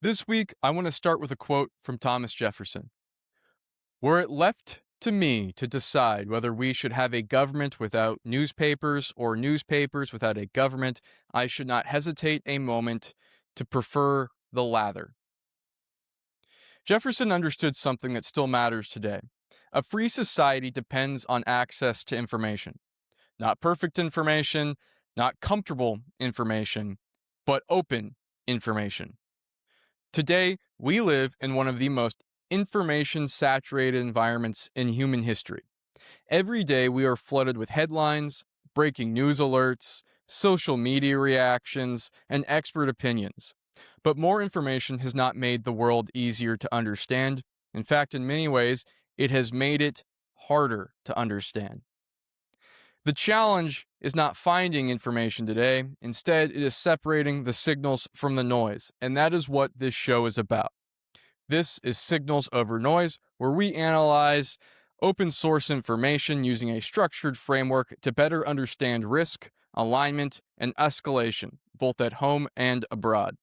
This week, I want to start with a quote from Thomas Jefferson. Were it left to me to decide whether we should have a government without newspapers or newspapers without a government, I should not hesitate a moment to prefer the latter. Jefferson understood something that still matters today. A free society depends on access to information. Not perfect information, not comfortable information, but open information. Today, we live in one of the most information-saturated environments in human history. Every day, we are flooded with headlines, breaking news alerts, social media reactions, and expert opinions. But more information has not made the world easier to understand. In fact, in many ways, it has made it harder to understand. The challenge is not finding information today. Instead, it is separating the signals from the noise, and that is what this show is about. This is Signals Over Noise, where we analyze open source information using a structured framework to better understand risk, alignment, and escalation, both at home and abroad.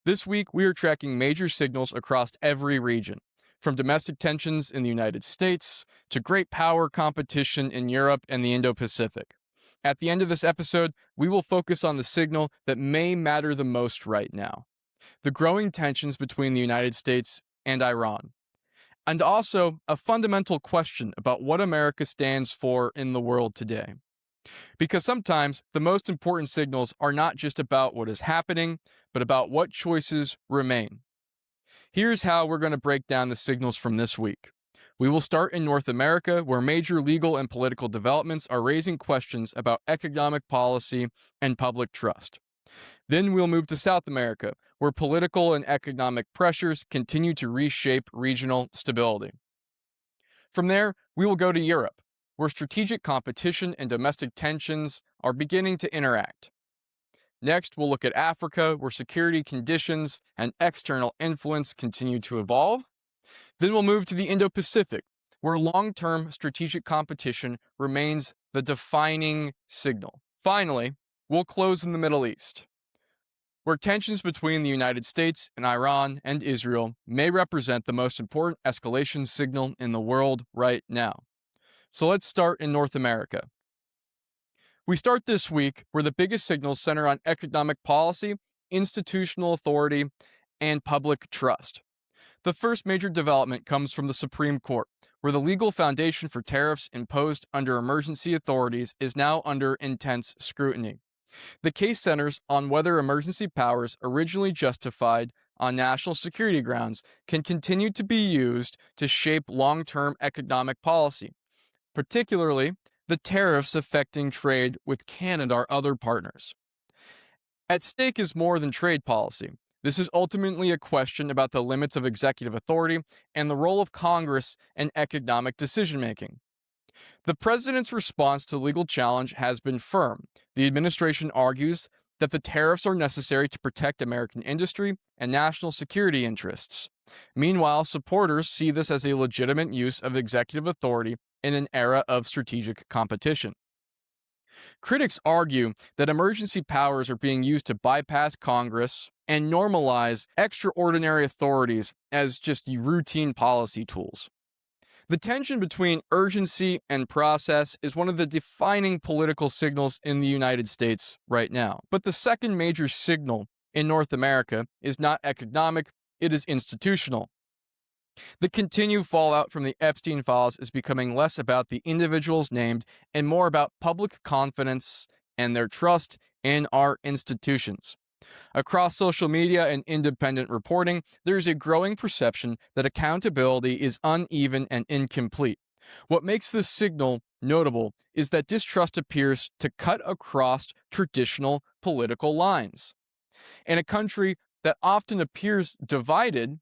This week, we are tracking major signals across every region, from domestic tensions in the United States to great power competition in Europe and the Indo-Pacific. At the end of this episode, we will focus on the signal that may matter the most right now: the growing tensions between the United States and Iran, and also a fundamental question about what America stands for in the world today. Because sometimes the most important signals are not just about what is happening, but about what choices remain. Here's how we're going to break down the signals from this week. We will start in North America, where major legal and political developments are raising questions about economic policy and public trust. Then we'll move to South America, where political and economic pressures continue to reshape regional stability. From there, we will go to Europe, where strategic competition and domestic tensions are beginning to interact. Next, we'll look at Africa, where security conditions and external influence continue to evolve. Then we'll move to the Indo-Pacific, where long-term strategic competition remains the defining signal. Finally, we'll close in the Middle East, where tensions between the United States and Iran and Israel may represent the most important escalation signal in the world right now. So let's start in North America. We start this week where the biggest signals center on economic policy, institutional authority, and public trust. The first major development comes from the Supreme Court, where the legal foundation for tariffs imposed under emergency authorities is now under intense scrutiny. The case centers on whether emergency powers originally justified on national security grounds can continue to be used to shape long-term economic policy, particularly the tariffs affecting trade with Canada or other partners. At stake is more than trade policy. This is ultimately a question about the limits of executive authority and the role of Congress in economic decision-making. The president's response to the legal challenge has been firm. The administration argues that the tariffs are necessary to protect American industry and national security interests. Meanwhile, supporters see this as a legitimate use of executive authority in an era of strategic competition. Critics argue that emergency powers are being used to bypass Congress and normalize extraordinary authorities as just routine policy tools. The tension between urgency and process is one of the defining political signals in the United States right now. But the second major signal in North America is not economic, it is institutional. The continued fallout from the Epstein files is becoming less about the individuals named and more about public confidence and their trust in our institutions. Across social media and independent reporting, there is a growing perception that accountability is uneven and incomplete. What makes this signal notable is that distrust appears to cut across traditional political lines. In a country that often appears divided,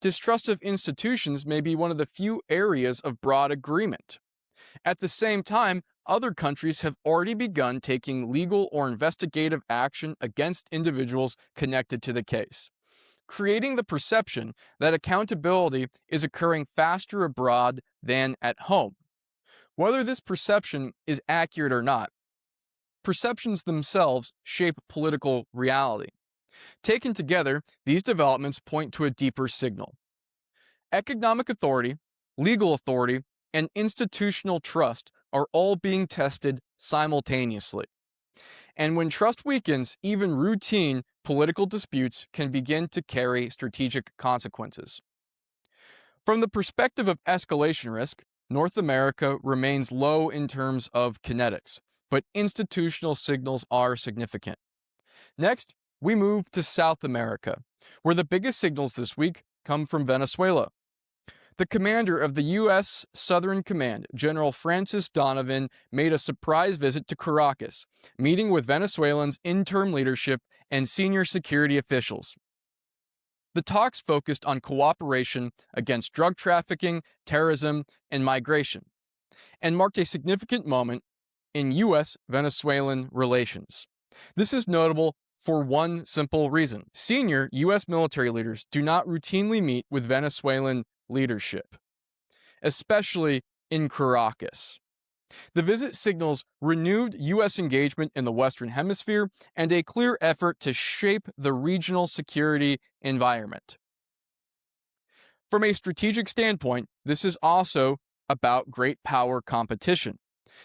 distrust of institutions may be one of the few areas of broad agreement. At the same time, other countries have already begun taking legal or investigative action against individuals connected to the case, creating the perception that accountability is occurring faster abroad than at home. Whether this perception is accurate or not, perceptions themselves shape political reality. Taken together, these developments point to a deeper signal. Economic authority, legal authority, and institutional trust are all being tested simultaneously. And when trust weakens, even routine political disputes can begin to carry strategic consequences. From the perspective of escalation risk, North America remains low in terms of kinetics, but institutional signals are significant. Next, we move to South America, where the biggest signals this week come from Venezuela. The commander of the U.S. Southern Command, General Francis Donovan, made a surprise visit to Caracas, meeting with Venezuelans' interim leadership and senior security officials. The talks focused on cooperation against drug trafficking, terrorism, and migration, and marked a significant moment in U.S.-Venezuelan relations. This is notable for one simple reason. Senior U.S. military leaders do not routinely meet with Venezuelan leadership, especially in Caracas. The visit signals renewed U.S. engagement in the Western Hemisphere and a clear effort to shape the regional security environment. From a strategic standpoint, this is also about great power competition.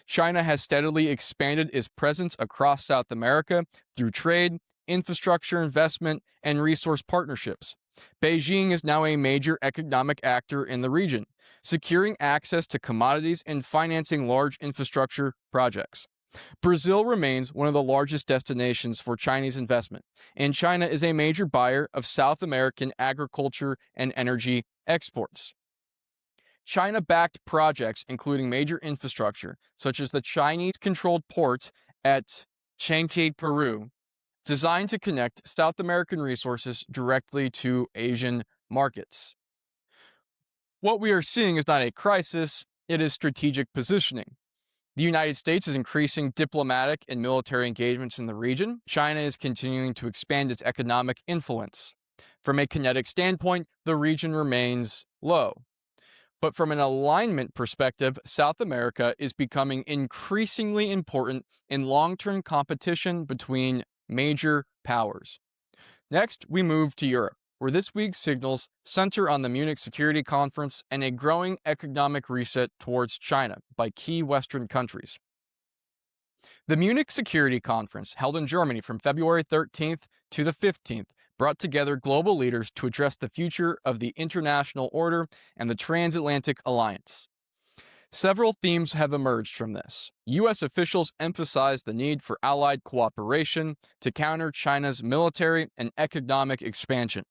China has steadily expanded its presence across South America through trade, infrastructure investment, and resource partnerships. Beijing is now a major economic actor in the region, securing access to commodities and financing large infrastructure projects. Brazil remains one of the largest destinations for Chinese investment, and China is a major buyer of South American agriculture and energy exports. China-backed projects, including major infrastructure, such as the Chinese-controlled port at Chanquete, Peru, designed to connect South American resources directly to Asian markets. What we are seeing is not a crisis, it is strategic positioning. The United States is increasing diplomatic and military engagements in the region. China is continuing to expand its economic influence. From a kinetic standpoint, the region remains low. But from an alignment perspective, South America is becoming increasingly important in long-term competition between major powers. Next, we move to Europe, where this week's signals center on the Munich Security Conference and a growing economic reset towards China by key Western countries. The Munich Security Conference, held in Germany from February 13th to the 15th, brought together global leaders to address the future of the international order and the transatlantic alliance. Several themes have emerged from this. U.S. officials emphasized the need for allied cooperation to counter China's military and economic expansion.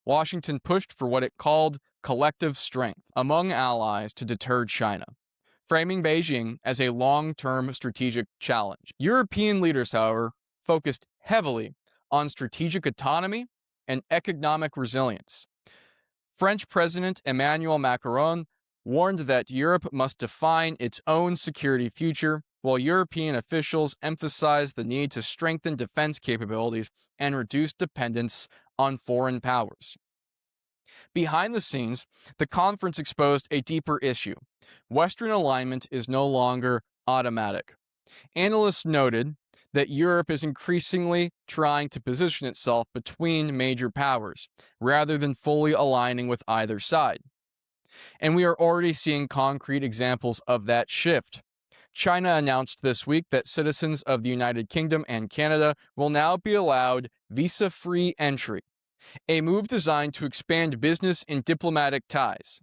Washington pushed for what it called collective strength among allies to deter China, framing Beijing as a long-term strategic challenge. European leaders, however, focused heavily on strategic autonomy and economic resilience. French President Emmanuel Macron warned that Europe must define its own security future, while European officials emphasized the need to strengthen defense capabilities and reduce dependence on foreign powers. Behind the scenes, the conference exposed a deeper issue. Western alignment is no longer automatic. Analysts noted that Europe is increasingly trying to position itself between major powers, rather than fully aligning with either side. And we are already seeing concrete examples of that shift. China announced this week that citizens of the United Kingdom and Canada will now be allowed visa-free entry, a move designed to expand business and diplomatic ties.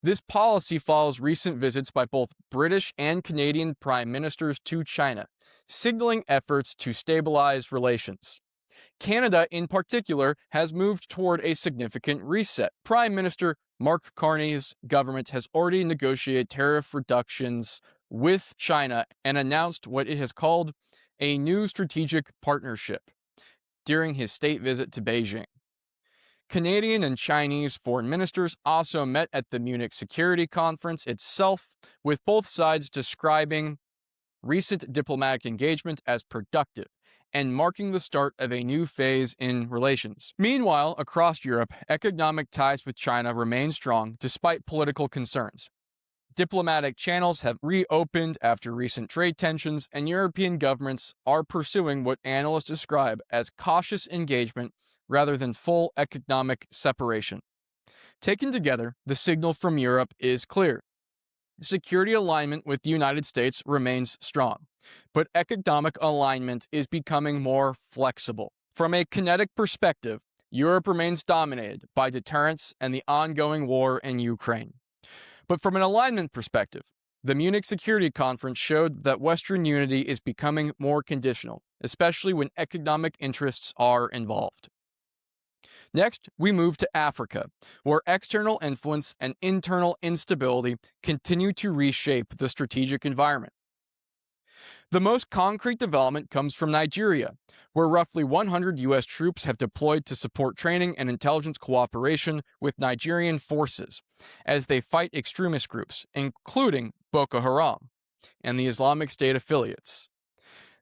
This policy follows recent visits by both British and Canadian prime ministers to China, signaling efforts to stabilize relations. Canada, in particular, has moved toward a significant reset. Prime Minister Mark Carney's government has already negotiated tariff reductions with China and announced what it has called a new strategic partnership during his state visit to Beijing. Canadian and Chinese foreign ministers also met at the Munich Security Conference itself, with both sides describing recent diplomatic engagement as productive and marking the start of a new phase in relations. Meanwhile, across Europe, economic ties with China remain strong despite political concerns. Diplomatic channels have reopened after recent trade tensions, and European governments are pursuing what analysts describe as cautious engagement rather than full economic separation. Taken together, the signal from Europe is clear. Security alignment with the United States remains strong, but economic alignment is becoming more flexible. From a kinetic perspective, Europe remains dominated by deterrence and the ongoing war in Ukraine. But from an alignment perspective, the Munich Security Conference showed that Western unity is becoming more conditional, especially when economic interests are involved. Next, we move to Africa, where external influence and internal instability continue to reshape the strategic environment. The most concrete development comes from Nigeria, where roughly 100 U.S. troops have deployed to support training and intelligence cooperation with Nigerian forces as they fight extremist groups, including Boko Haram and the Islamic State affiliates.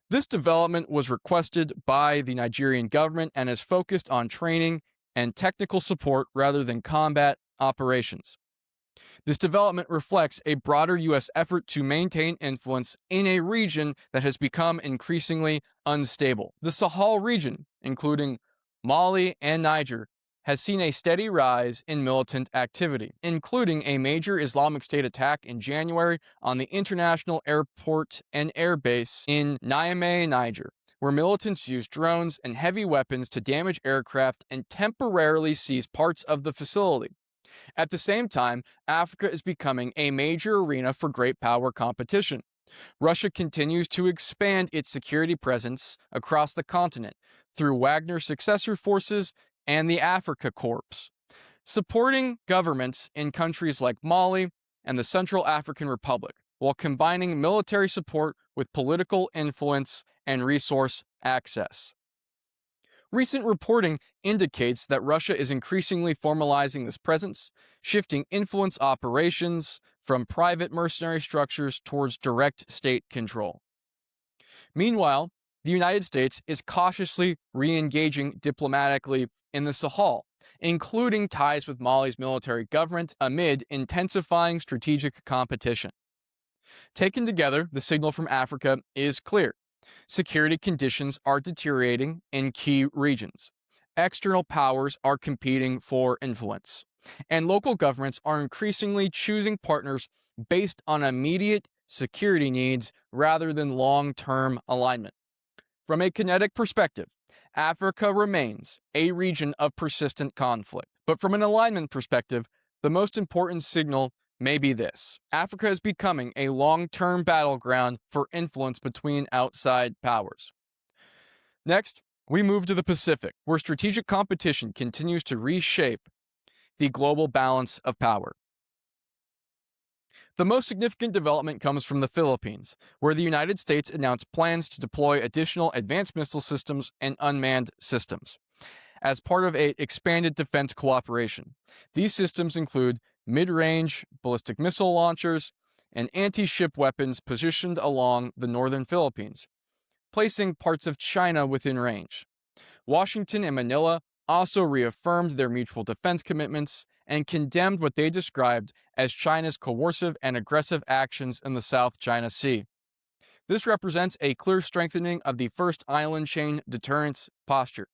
This development was requested by the Nigerian government and is focused on training and technical support rather than combat operations. This development reflects a broader U.S. effort to maintain influence in a region that has become increasingly unstable. The Sahel region, including Mali and Niger, has seen a steady rise in militant activity, including a major Islamic State attack in January on the international airport and airbase in Niamey, Niger, where militants used drones and heavy weapons to damage aircraft and temporarily seize parts of the facility. At the same time, Africa is becoming a major arena for great power competition. Russia continues to expand its security presence across the continent through Wagner's successor forces and the Africa Corps, supporting governments in countries like Mali and the Central African Republic, while combining military support with political influence and resource access. Recent reporting indicates that Russia is increasingly formalizing this presence, shifting influence operations from private mercenary structures towards direct state control. Meanwhile, the United States is cautiously re-engaging diplomatically in the Sahel, including ties with Mali's military government amid intensifying strategic competition. Taken together, the signal from Africa is clear. Security conditions are deteriorating in key regions. External powers are competing for influence, and local governments are increasingly choosing partners based on immediate security needs rather than long-term alignment. From a kinetic perspective, Africa remains a region of persistent conflict, but from an alignment perspective, the most important signal may be this: Africa is becoming a long-term battleground for influence between outside powers. Next, we move to the Pacific, where strategic competition continues to reshape the global balance of power. The most significant development comes from the Philippines, where the United States announced plans to deploy additional advanced missile systems and unmanned systems as part of an expanded defense cooperation. These systems include mid-range ballistic missile launchers and anti-ship weapons positioned along the northern Philippines, placing parts of China within range. Washington and Manila also reaffirmed their mutual defense commitments and condemned what they described as China's coercive and aggressive actions in the South China Sea. This represents a clear strengthening of the first island chain deterrence posture,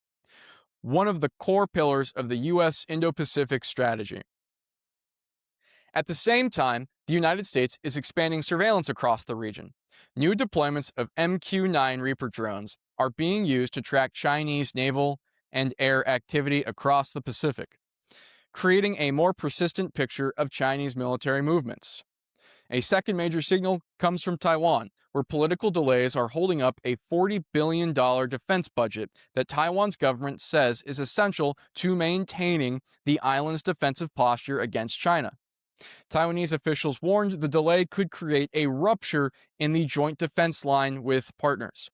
one of the core pillars of the U.S. Indo-Pacific strategy. At the same time, the United States is expanding surveillance across the region. New deployments of MQ-9 Reaper drones are being used to track Chinese naval and air activity across the Pacific, creating a more persistent picture of Chinese military movements. A second major signal comes from Taiwan, where political delays are holding up a $40 billion defense budget that Taiwan's government says is essential to maintaining the island's defensive posture against China. Taiwanese officials warned the delay could create a rupture in the joint defense line with partners.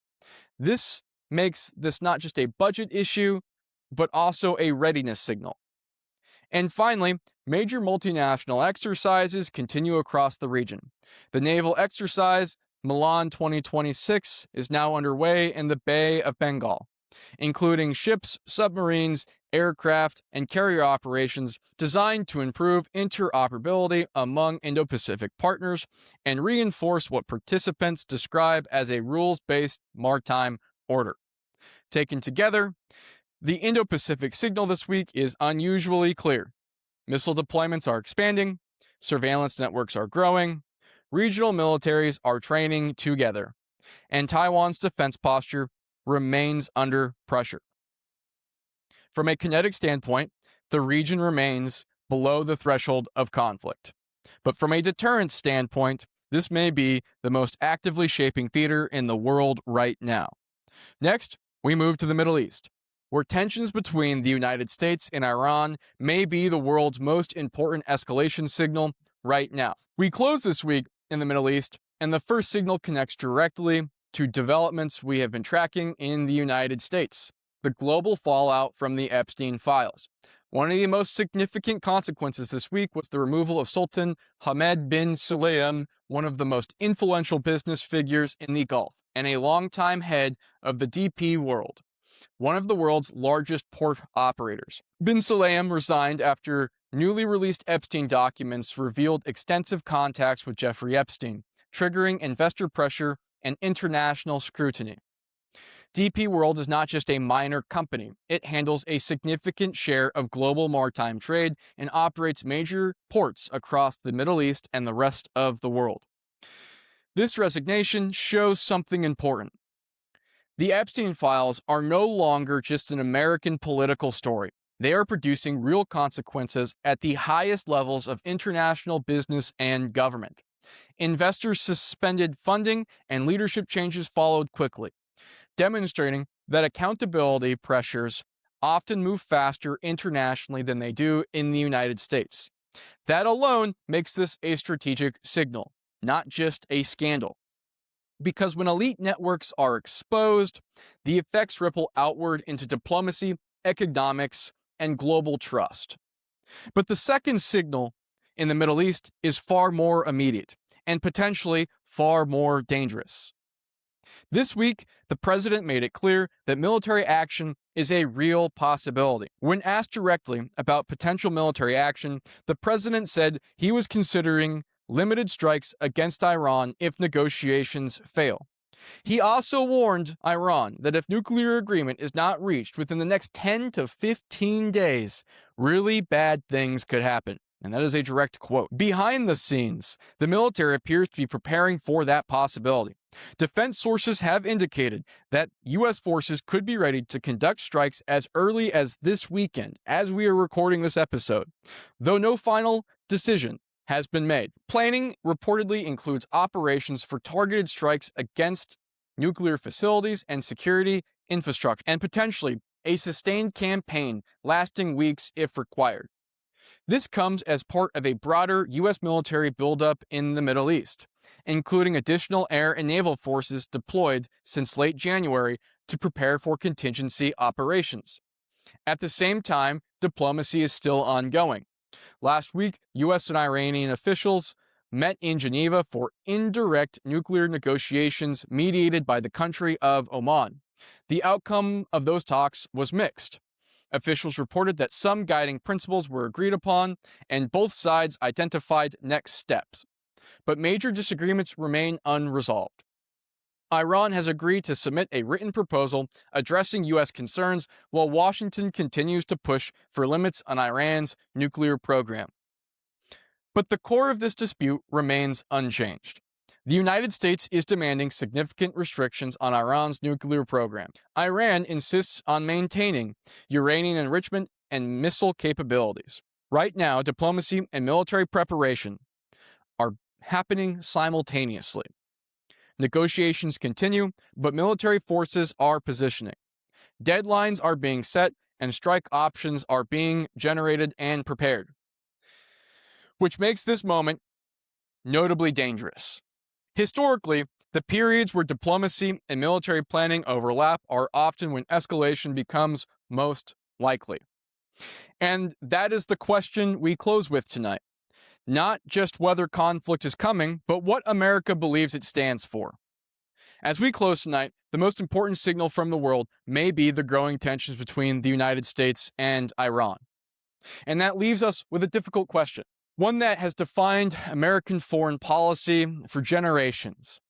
This makes this not just a budget issue, but also a readiness signal. And finally, major multinational exercises continue across the region. The naval exercise Milan 2026 is now underway in the Bay of Bengal, including ships, submarines, aircraft, and carrier operations designed to improve interoperability among Indo-Pacific partners and reinforce what participants describe as a rules-based maritime order. Taken together, the Indo-Pacific signal this week is unusually clear. Missile deployments are expanding, surveillance networks are growing, regional militaries are training together, and Taiwan's defense posture remains under pressure. From a kinetic standpoint, the region remains below the threshold of conflict. But from a deterrence standpoint, this may be the most actively shaping theater in the world right now. Next, we move to the Middle East, where tensions between the United States and Iran may be the world's most important escalation signal right now. We close this week in the Middle East, and the first signal connects directly to developments we have been tracking in the United States, the global fallout from the Epstein files. One of the most significant consequences this week was the removal of Sultan Hamad bin Sulayem, one of the most influential business figures in the Gulf, and a longtime head of the DP World, one of the world's largest port operators. Bin Sulayem resigned after newly released Epstein documents revealed extensive contacts with Jeffrey Epstein, triggering investor pressure and international scrutiny. DP World is not just a minor company. It handles a significant share of global maritime trade and operates major ports across the Middle East and the rest of the world. This resignation shows something important. The Epstein files are no longer just an American political story. They are producing real consequences at the highest levels of international business and government. Investors suspended funding and leadership changes followed quickly, demonstrating that accountability pressures often move faster internationally than they do in the United States. That alone makes this a strategic signal, not just a scandal. Because when elite networks are exposed, the effects ripple outward into diplomacy, economics, and global trust. But the second signal in the Middle East is far more immediate and potentially far more dangerous. This week, the president made it clear that military action is a real possibility. When asked directly about potential military action, the president said he was considering limited strikes against Iran if negotiations fail. He also warned Iran that if nuclear agreement is not reached within the next 10 to 15 days, really bad things could happen. And that is a direct quote. Behind the scenes, the military appears to be preparing for that possibility. Defense sources have indicated that U.S. forces could be ready to conduct strikes as early as this weekend, as we are recording this episode, though no final decision has been made. Planning reportedly includes operations for targeted strikes against nuclear facilities and security infrastructure, and potentially a sustained campaign lasting weeks if required. This comes as part of a broader U.S. military buildup in the Middle East, including additional air and naval forces deployed since late January to prepare for contingency operations. At the same time, diplomacy is still ongoing. Last week, U.S. and Iranian officials met in Geneva for indirect nuclear negotiations mediated by the country of Oman. The outcome of those talks was mixed. Officials reported that some guiding principles were agreed upon, and both sides identified next steps. But major disagreements remain unresolved. Iran has agreed to submit a written proposal addressing U.S. concerns, while Washington continues to push for limits on Iran's nuclear program. But the core of this dispute remains unchanged. The United States is demanding significant restrictions on Iran's nuclear program. Iran insists on maintaining uranium enrichment and missile capabilities. Right now, diplomacy and military preparation are happening simultaneously. Negotiations continue, but military forces are positioning. Deadlines are being set, and strike options are being generated and prepared, which makes this moment notably dangerous. Historically, the periods where diplomacy and military planning overlap are often when escalation becomes most likely. And that is the question we close with tonight. Not just whether conflict is coming, but what America believes it stands for. As we close tonight, the most important signal from the world may be the growing tensions between the United States and Iran. And that leaves us with a difficult question, one that has defined American foreign policy for generations.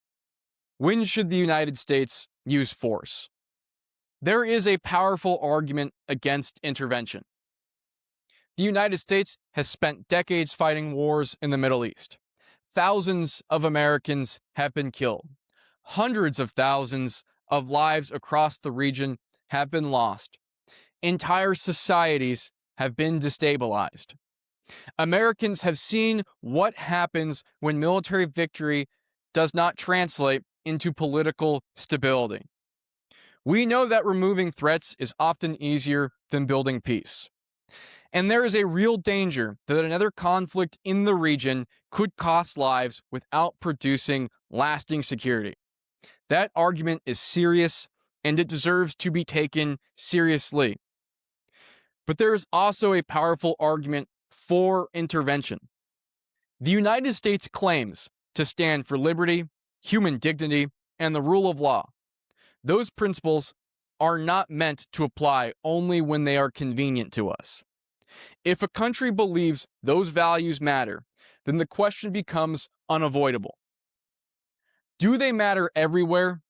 When should the United States use force? There is a powerful argument against intervention. The United States has spent decades fighting wars in the Middle East. Thousands of Americans have been killed. Hundreds of thousands of lives across the region have been lost. Entire societies have been destabilized. Americans have seen what happens when military victory does not translate into political stability. We know that removing threats is often easier than building peace. And there is a real danger that another conflict in the region could cost lives without producing lasting security. That argument is serious, and it deserves to be taken seriously. But there is also a powerful argument for intervention. The United States claims to stand for liberty, human dignity, and the rule of law. Those principles are not meant to apply only when they are convenient to us. If a country believes those values matter, then the question becomes unavoidable. Do they matter everywhere,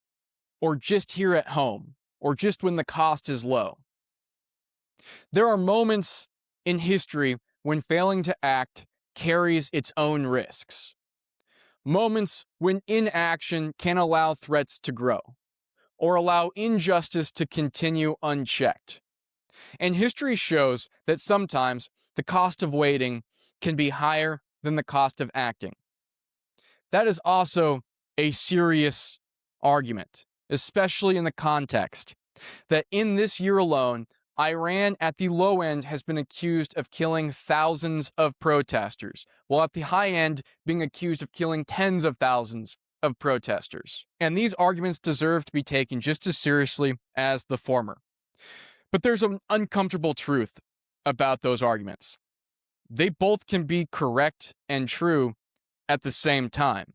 or just here at home, or just when the cost is low? There are moments in history when failing to act carries its own risks. Moments when inaction can allow threats to grow, or allow injustice to continue unchecked. And history shows that sometimes the cost of waiting can be higher than the cost of acting. That is also a serious argument, especially in the context that in this year alone, Iran at the low end has been accused of killing thousands of protesters, while at the high end being accused of killing tens of thousands of protesters. And these arguments deserve to be taken just as seriously as the former. But there's an uncomfortable truth about those arguments. They both can be correct and true at the same time.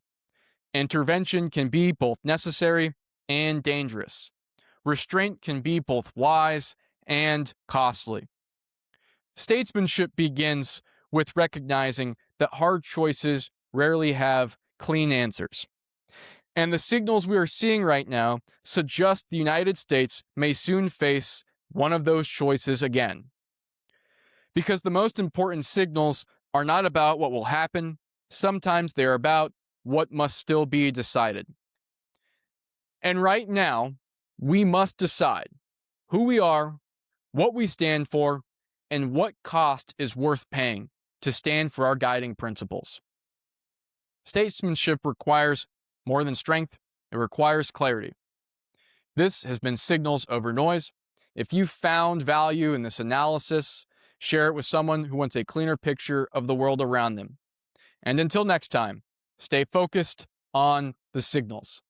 Intervention can be both necessary and dangerous. Restraint can be both wise and costly. Statesmanship begins with recognizing that hard choices rarely have clean answers. And the signals we are seeing right now suggest the United States may soon face one of those choices again. Because the most important signals are not about what will happen, sometimes they're about what must still be decided. And right now, we must decide who we are, what we stand for, and what cost is worth paying to stand for our guiding principles. Statesmanship requires more than strength, it requires clarity. This has been Signals Over Noise. If you found value in this analysis, share it with someone who wants a cleaner picture of the world around them. And until next time, stay focused on the signals.